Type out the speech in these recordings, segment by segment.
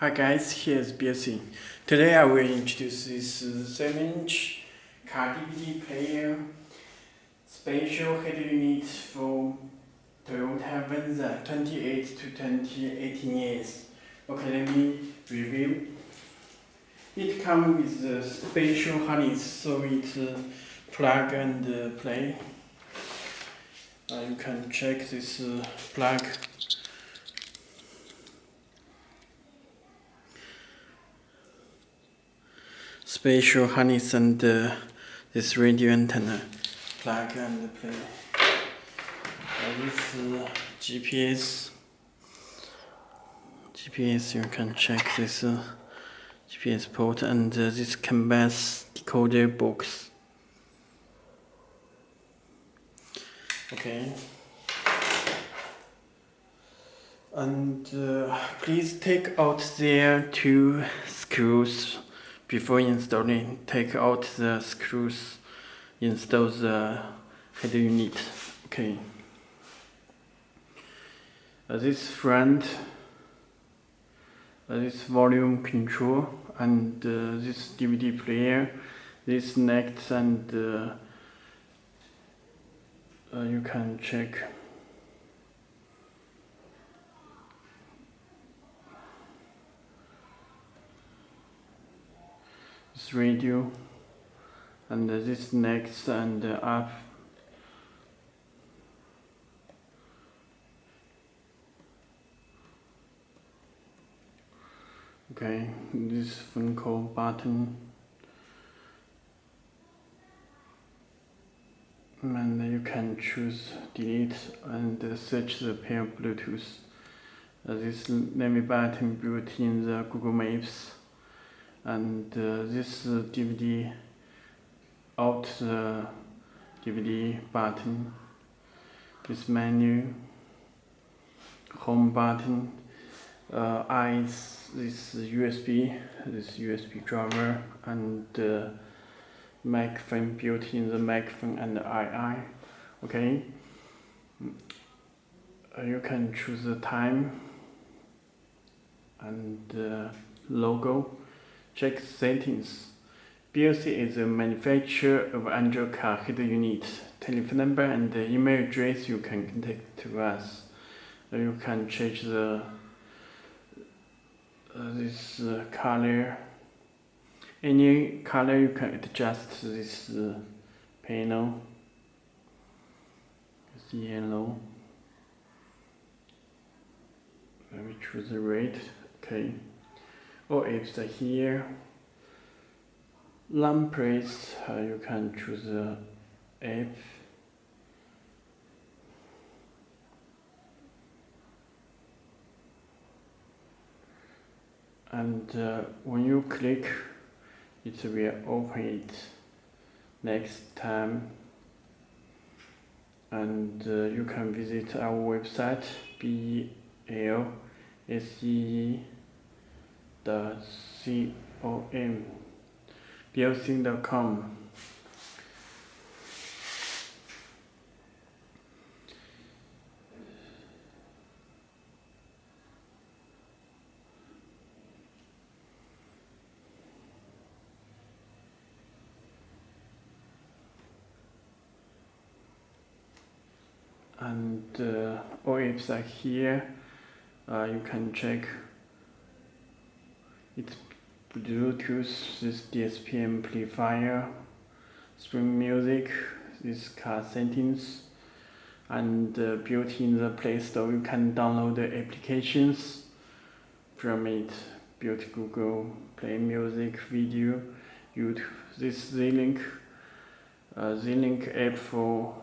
Hi guys, here's Belsee. Today I will introduce this 7-inch car DVD player special head unit for Toyota Venza 28 to 2018 years. Okay, let me review. It comes with a special harness, so it's plug and play. You can check this plug. Special harness and this radio antenna, plug and play. This GPS, you can check this GPS port and this canvas decoder box. Okay. And please take out their 2 screws. Before installing, take out the screws, install the head unit. Okay. This front, this volume control, and this DVD player, this next, and you can check. This radio and this next and up. Okay, this phone call button, and you can choose delete and search the pair Bluetooth. This name button built in the Google Maps. And this DVD out the DVD button, this menu, home button, eyes, this USB driver, and microphone built in the microphone and II. Okay, you can choose the time and logo. Check settings. Belsee is a manufacturer of Android car head unit. Telephone number and email address you can contact to us. You can change the this color. Any color you can adjust this panel. It's yellow. Let me choose the red. Okay. Or if it's here, lamp place, you can choose the F. And when you click, it will open it next time. And you can visit our website belsee.com, belsee.com. And all apps are here. You can check it's Bluetooth, this DSP amplifier, stream music, this car settings, and built in the Play Store you can download the applications from it. Built Google Play Music, video, YouTube. This Z-Link app for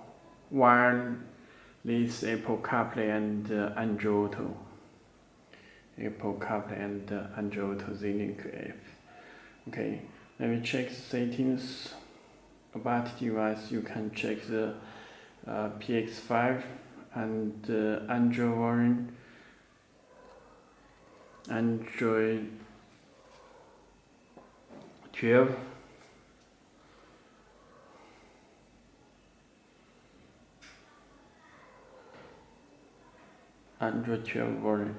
wireless Apple CarPlay and Android Auto. Apple CarPlay and Android Auto Z-Link app. Okay, let me check the settings. About device, you can check the PX5 and Android version, Android 12. Android 12 version.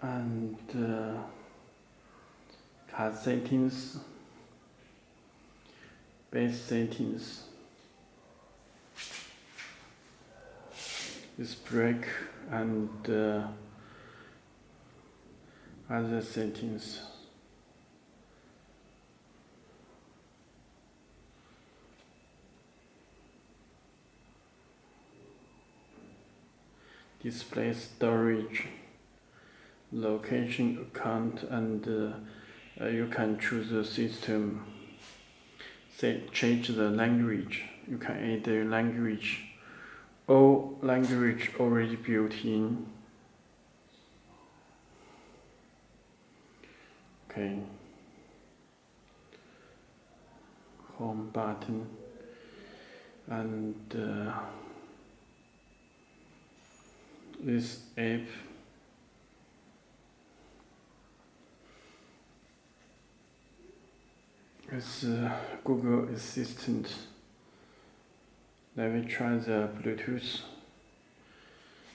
and car settings, base settings, this brake and other settings. Display storage, location account, and you can choose the system. Change the language. You can add the language. All language already built in. Okay. Home button and this app is Google Assistant. Let me try the Bluetooth.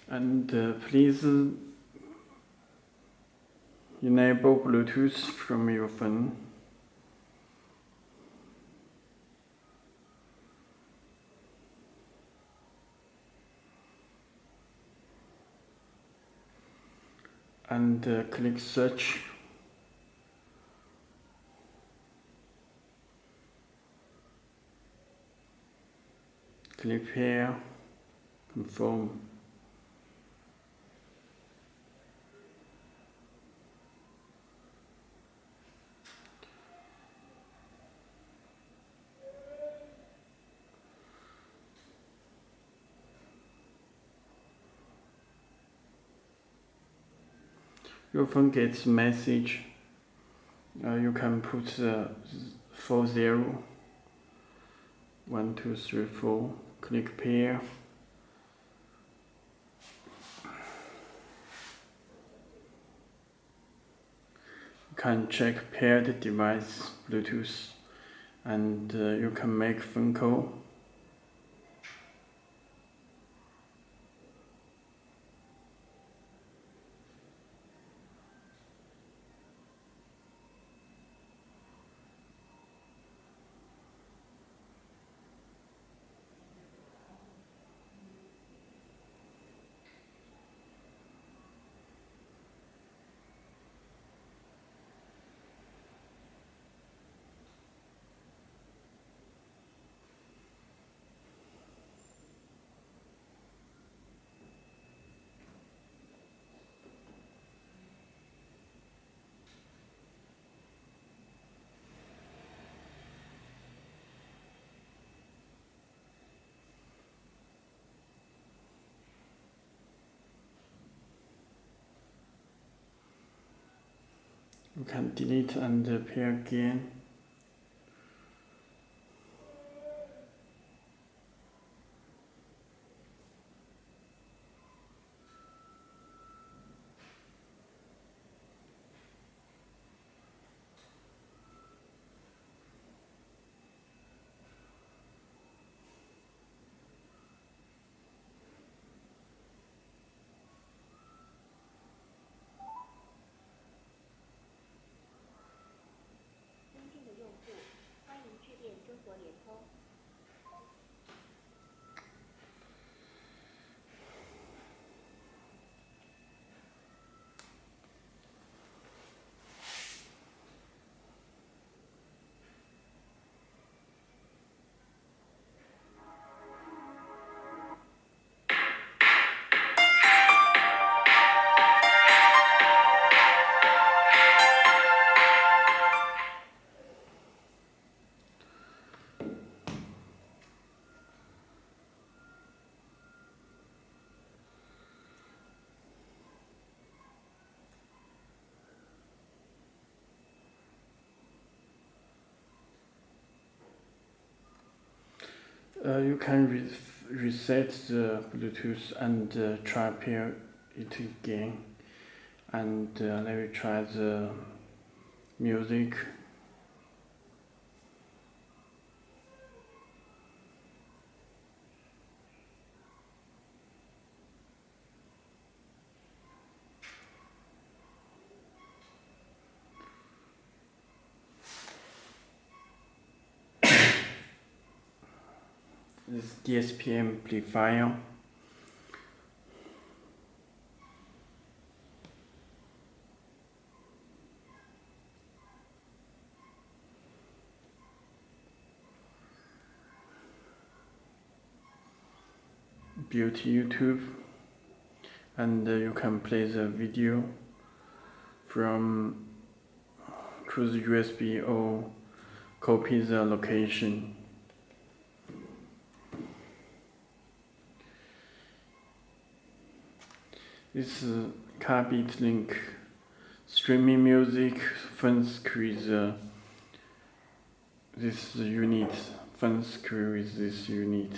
And please enable Bluetooth from your phone. And click search. Click here, confirm. Your phone gets a message. You can put 40, 1, 2, 3, 4. Click pair. You can check paired device Bluetooth, and you can make phone call. You can delete and pair again. You can reset the Bluetooth and try pair it again. And let me try the music. this DSP amplifier. Built YouTube, and you can play the video from through the USB or copy the location. This CarPlay link streaming music phone screen this unit, phone screen with this unit.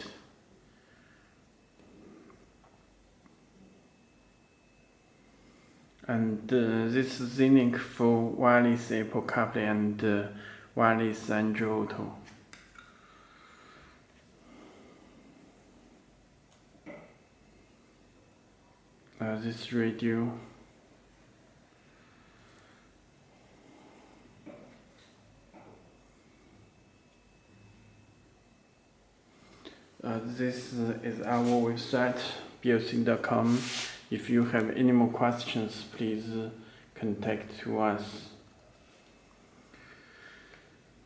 And this is the link for wireless Apple CarPlay and wireless Android Auto. This radio. This is our website, belsee.com. If you have any more questions, please contact to us.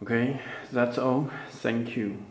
Okay, that's all. Thank you.